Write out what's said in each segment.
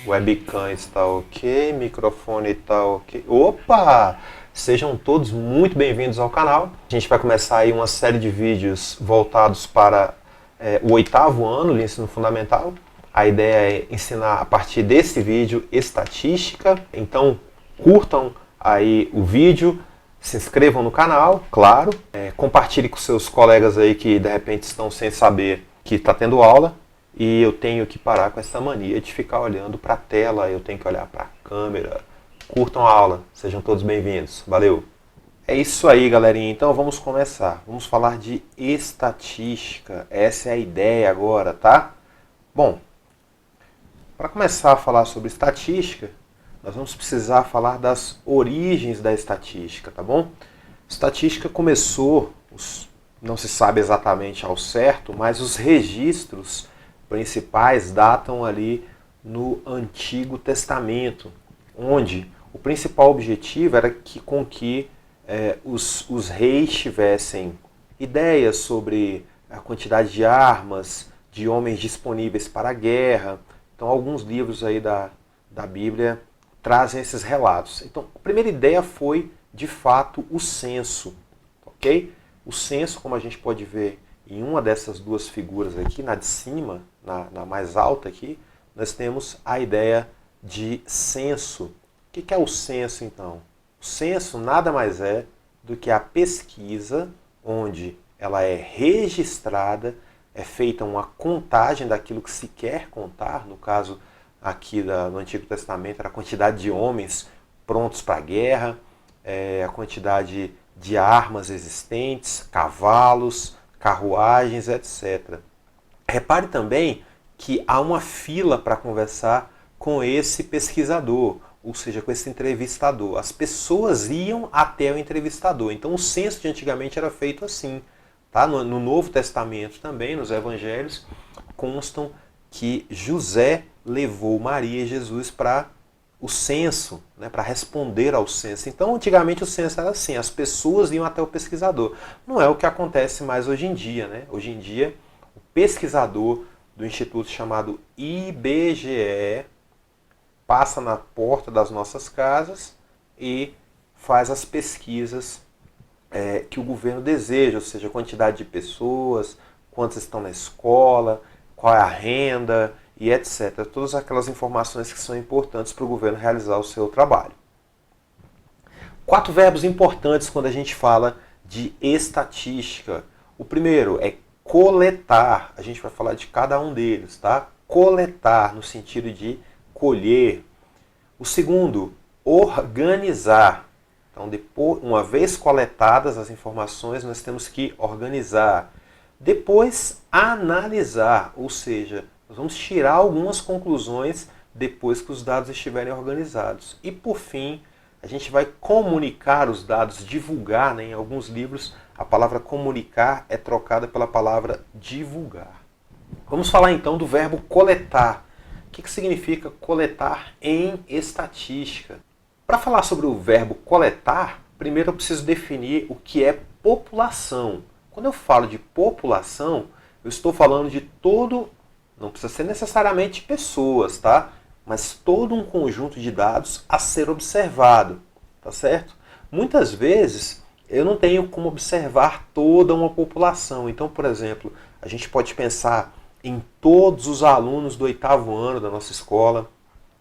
Webcam está ok, microfone está ok. Opa! Sejam todos muito bem-vindos ao canal. A gente vai começar aí uma série de vídeos voltados para o 8º ano do ensino fundamental. A ideia é ensinar a partir desse vídeo estatística. Então curtam aí o vídeo, se inscrevam no canal, claro. Compartilhe com seus colegas aí que de repente estão sem saber que está tendo aula. E eu tenho que parar com essa mania de ficar olhando para a tela, eu tenho que olhar para a câmera. Curtam a aula, sejam todos bem-vindos. Valeu! É isso aí, galerinha. Então vamos começar. Vamos falar de estatística. Essa é a ideia agora, tá? Bom, para começar a falar sobre estatística, nós vamos precisar falar das origens da estatística, tá bom? Estatística começou, não se sabe exatamente ao certo, mas os registros principais datam ali no Antigo Testamento, onde o principal objetivo era com que os reis tivessem ideias sobre a quantidade de armas, de homens disponíveis para a guerra. Então alguns livros aí da Bíblia trazem esses relatos. Então a primeira ideia foi, de fato, o censo, ok? O censo, como a gente pode ver em uma dessas duas figuras aqui, na de cima, na mais alta aqui, nós temos a ideia de censo. O que é o censo, então? O censo nada mais é do que a pesquisa onde ela é registrada, é feita uma contagem daquilo que se quer contar, no caso aqui no Antigo Testamento era a quantidade de homens prontos para a guerra, a quantidade de armas existentes, cavalos, carruagens, etc. Repare também que há uma fila para conversar com esse pesquisador, ou seja, com esse entrevistador. As pessoas iam até o entrevistador. Então o censo de antigamente era feito assim. Tá? No Novo Testamento também, nos Evangelhos, constam que José levou Maria e Jesus para o censo, né, para responder ao censo. Então, antigamente o censo era assim, as pessoas iam até o pesquisador. Não é o que acontece mais hoje em dia, né? Hoje em dia, o pesquisador do instituto chamado IBGE passa na porta das nossas casas e faz as pesquisas que o governo deseja, ou seja, a quantidade de pessoas, quantas estão na escola, qual é a renda, e etc. Todas aquelas informações que são importantes para o governo realizar o seu trabalho. 4 verbos importantes quando a gente fala de estatística. O primeiro é coletar. A gente vai falar de cada um deles, tá? Coletar, no sentido de colher. O segundo, organizar. Então, depois, uma vez coletadas as informações, nós temos que organizar. Depois, analisar, ou seja, nós vamos tirar algumas conclusões depois que os dados estiverem organizados. E por fim, a gente vai comunicar os dados, divulgar, né? Em alguns livros a palavra comunicar é trocada pela palavra divulgar. Vamos falar então do verbo coletar. O que significa coletar em estatística? Para falar sobre o verbo coletar, primeiro eu preciso definir o que é população. Quando eu falo de população, eu estou falando de todo. Não precisa ser necessariamente pessoas, tá? Mas todo um conjunto de dados a ser observado, tá certo? Muitas vezes eu não tenho como observar toda uma população. Então, por exemplo, a gente pode pensar em todos os alunos do 8º ano da nossa escola,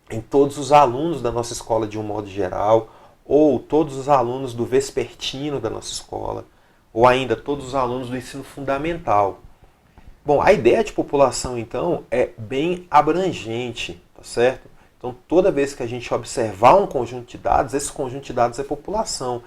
em todos os alunos da nossa escola de um modo geral, ou todos os alunos do vespertino da nossa escola, ou ainda todos os alunos do ensino fundamental. Bom, a ideia de população, então, é bem abrangente, tá certo? Então, toda vez que a gente observar um conjunto de dados, esse conjunto de dados é população.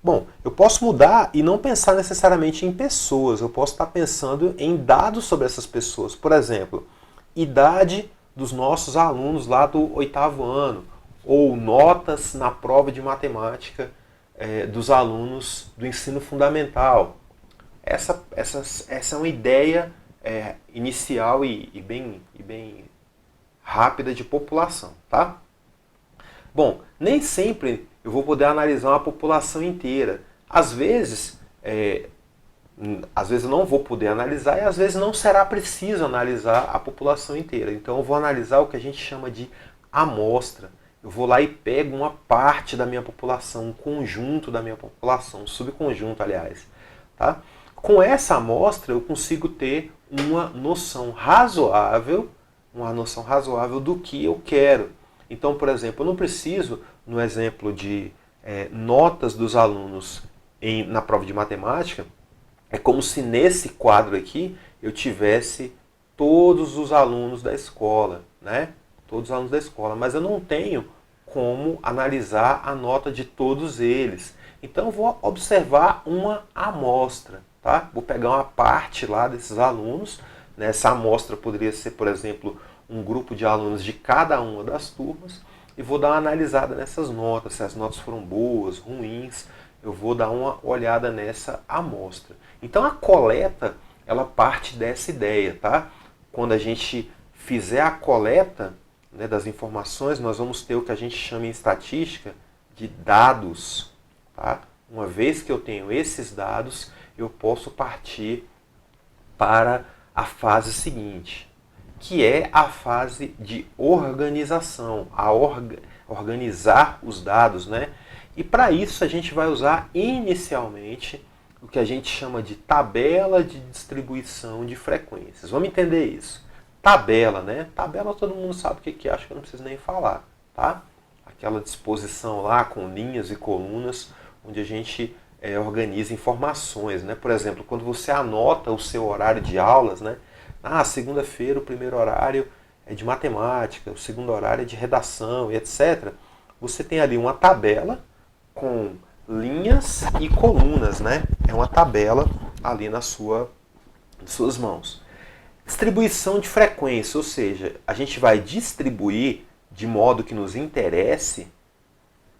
Bom, eu posso mudar e não pensar necessariamente em pessoas, eu posso estar pensando em dados sobre essas pessoas. Por exemplo, idade dos nossos alunos lá do 8º ano, ou notas na prova de matemática dos alunos do ensino fundamental. Essa é uma ideia inicial e bem rápida de população, tá? Bom, nem sempre eu vou poder analisar uma população inteira. Às vezes, Às vezes eu não vou poder analisar e às vezes não será preciso analisar a população inteira. Então eu vou analisar o que a gente chama de amostra. Eu vou lá e pego uma parte da minha população, um conjunto da minha população, um subconjunto, aliás. Tá? Com essa amostra eu consigo ter uma noção razoável do que eu quero. Então, por exemplo, eu não preciso, no exemplo de notas dos alunos na prova de matemática, é como se nesse quadro aqui eu tivesse todos os alunos da escola, né? Todos os alunos da escola, mas eu não tenho como analisar a nota de todos eles. Então eu vou observar uma amostra, tá? Vou pegar uma parte lá desses alunos, né? Essa amostra poderia ser, por exemplo, um grupo de alunos de cada uma das turmas e vou dar uma analisada nessas notas, se as notas foram boas, ruins, eu vou dar uma olhada nessa amostra. Então a coleta, ela parte dessa ideia, tá? Quando a gente fizer a coleta, né, das informações, nós vamos ter o que a gente chama em estatística de dados, tá? Uma vez que eu tenho esses dados, eu posso partir para a fase seguinte, que é a fase de organização, organizar os dados, né? E para isso a gente vai usar inicialmente o que a gente chama de tabela de distribuição de frequências. Vamos entender isso. Tabela, né? Tabela todo mundo sabe o que é, acho que eu não preciso nem falar, tá? Aquela disposição lá com linhas e colunas, onde a gente organiza informações, né? Por exemplo, quando você anota o seu horário de aulas, né? Segunda-feira o primeiro horário é de matemática, o segundo horário é de redação e etc. Você tem ali uma tabela com linhas e colunas, né? É uma tabela ali nas suas mãos. Distribuição de frequência, ou seja, a gente vai distribuir de modo que nos interesse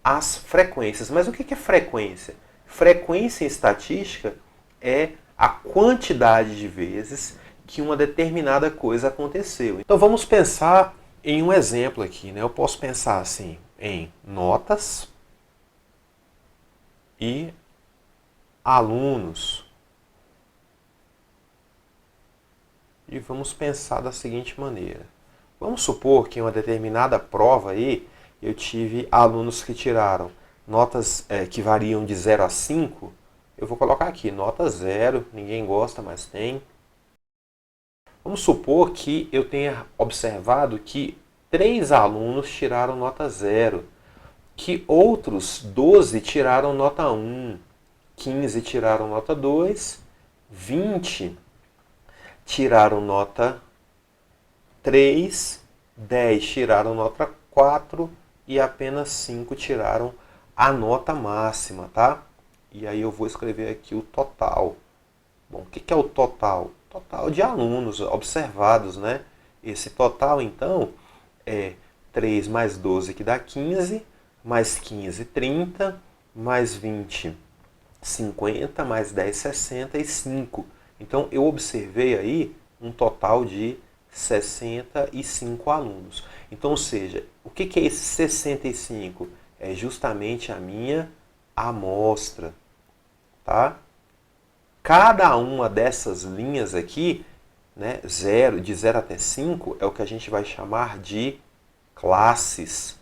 as frequências. Mas o que é frequência? Frequência em estatística é a quantidade de vezes que uma determinada coisa aconteceu. Então vamos pensar em um exemplo aqui, né? Eu posso pensar assim em notas e alunos. E vamos pensar da seguinte maneira. Vamos supor que em uma determinada prova aí, eu tive alunos que tiraram notas que variam de 0 a 5. Eu vou colocar aqui, nota 0, ninguém gosta, mas tem. Vamos supor que eu tenha observado que 3 alunos tiraram nota 0, que outros 12 tiraram nota 1, 15 tiraram nota 2, 20 tiraram nota 3, 10 tiraram nota 4 e apenas 5 tiraram a nota máxima, tá? E aí eu vou escrever aqui o total. Bom, o que é o total? Total de alunos observados, né? Esse total, então, é 3 mais 12, que dá 15, mais 15, 30, mais 20, 50, mais 10, 65. Então, eu observei aí um total de 65 alunos. Então, ou seja, o que é esse 65? É justamente a minha amostra, tá? Cada uma dessas linhas aqui, né, de 0 até 5, é o que a gente vai chamar de classes.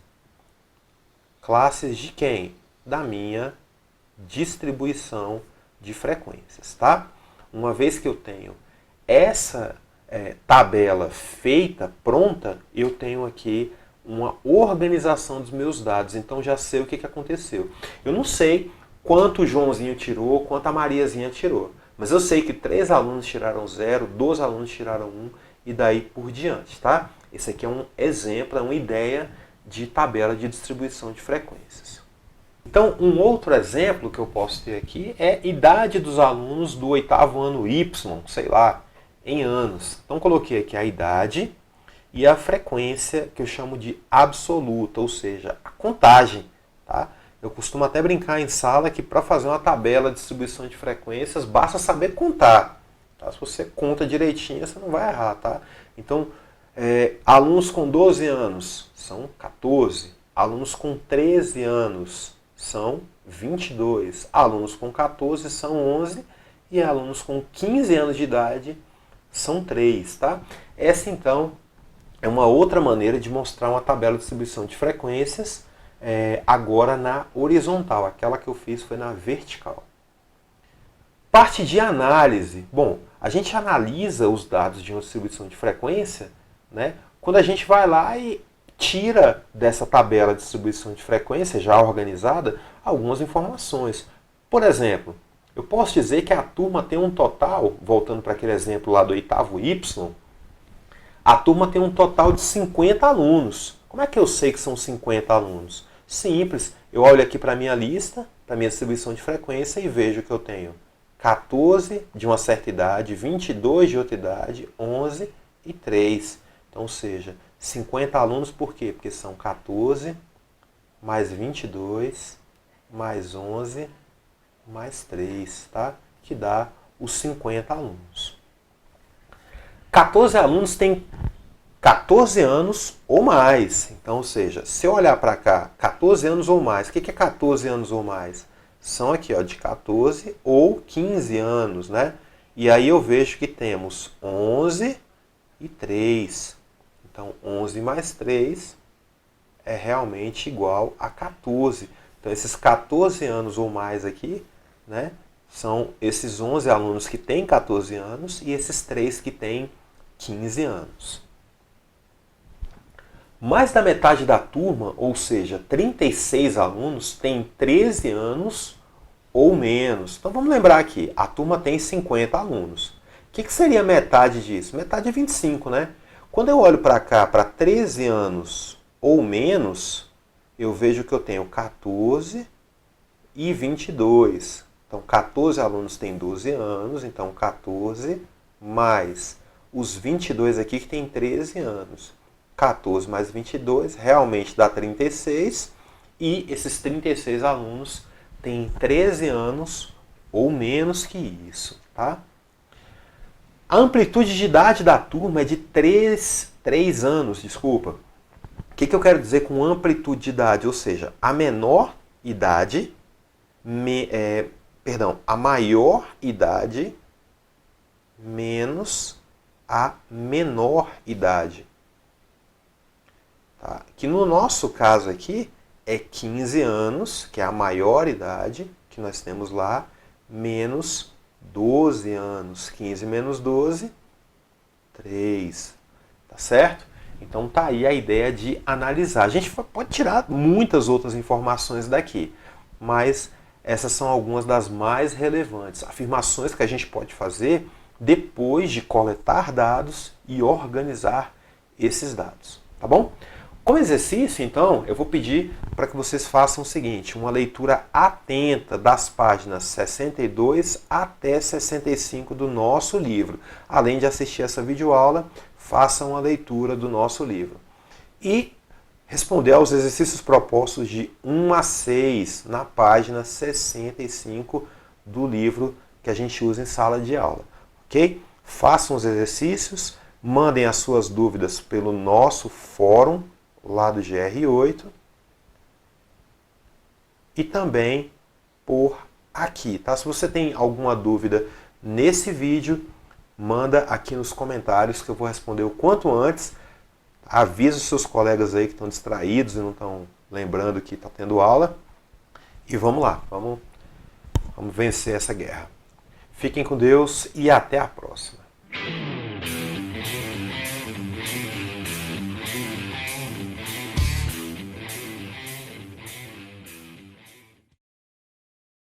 Classes de quem? Da minha distribuição de frequências, tá? Uma vez que eu tenho essa tabela feita, pronta, eu tenho aqui uma organização dos meus dados. Então já sei o que aconteceu. Eu não sei quanto o Joãozinho tirou, quanto a Mariazinha tirou. Mas eu sei que 3 alunos tiraram 0, 2 alunos tiraram 1 e daí por diante, tá? Esse aqui é um exemplo, é uma ideia de tabela de distribuição de frequências. Então, um outro exemplo que eu posso ter aqui é idade dos alunos do 8º ano Y, sei lá, em anos. Então, coloquei aqui a idade e a frequência, que eu chamo de absoluta, ou seja, a contagem, tá? Eu costumo até brincar em sala que para fazer uma tabela de distribuição de frequências, basta saber contar. Tá? Se você conta direitinho, você não vai errar, tá? Então, alunos com 12 anos são 14. Alunos com 13 anos são 22. Alunos com 14 são 11. e alunos com 15 anos de idade são 3, tá? Essa, então, é uma outra maneira de mostrar uma tabela de distribuição de frequências, agora na horizontal. Aquela que eu fiz foi na vertical. Parte de análise. Bom, a gente analisa os dados de uma distribuição de frequência, né, quando a gente vai lá e tira dessa tabela de distribuição de frequência já organizada algumas informações. Por exemplo, eu posso dizer que a turma tem um total, voltando para aquele exemplo lá do oitavo Y, a turma tem um total de 50 alunos. Como é que eu sei que são 50 alunos? Simples, eu olho aqui para a minha lista, para a minha distribuição de frequência e vejo que eu tenho 14 de uma certa idade, 22 de outra idade, 11 e 3. Então, ou seja, 50 alunos por quê? Porque são 14 mais 22 mais 11 mais 3, tá? Que dá os 50 alunos. 14 alunos têm 14 anos ou mais. Então, ou seja, se eu olhar para cá, 14 anos ou mais, o que é 14 anos ou mais? São aqui, ó, de 14 ou 15 anos, né? E aí eu vejo que temos 11 e 3. Então, 11 mais 3 é realmente igual a 14. Então, esses 14 anos ou mais aqui, né, são esses 11 alunos que têm 14 anos e esses 3 que têm 15 anos. Mais da metade da turma, ou seja, 36 alunos, tem 13 anos ou menos. Então vamos lembrar aqui, a turma tem 50 alunos. O que seria metade disso? Metade é 25, né? Quando eu olho para cá, para 13 anos ou menos, eu vejo que eu tenho 14 e 22. Então 14 alunos têm 12 anos, então 14 mais os 22 aqui que tem 13 anos. 14 mais 22 realmente dá 36 e esses 36 alunos têm 13 anos ou menos que isso, tá? A amplitude de idade da turma é de 3 anos, desculpa. O que eu quero dizer com amplitude de idade? Ou seja, a menor idade, a maior idade menos a menor idade. Tá? Que no nosso caso aqui é 15 anos, que é a maior idade que nós temos lá, menos 12 anos. 15 menos 12, 3. Tá certo? Então tá aí a ideia de analisar. A gente pode tirar muitas outras informações daqui, mas essas são algumas das mais relevantes. Afirmações que a gente pode fazer depois de coletar dados e organizar esses dados. Tá bom? Como exercício, então, eu vou pedir para que vocês façam o seguinte, uma leitura atenta das páginas 62 até 65 do nosso livro. Além de assistir essa videoaula, façam a leitura do nosso livro. E responder aos exercícios propostos de 1 a 6 na página 65 do livro que a gente usa em sala de aula. Ok? Façam os exercícios, mandem as suas dúvidas pelo nosso fórum lá do GR8 e também por aqui, tá? Se você tem alguma dúvida nesse vídeo, manda aqui nos comentários que eu vou responder o quanto antes. Avisa os seus colegas aí que estão distraídos e não estão lembrando que está tendo aula. E vamos lá, vamos vencer essa guerra. Fiquem com Deus e até a próxima.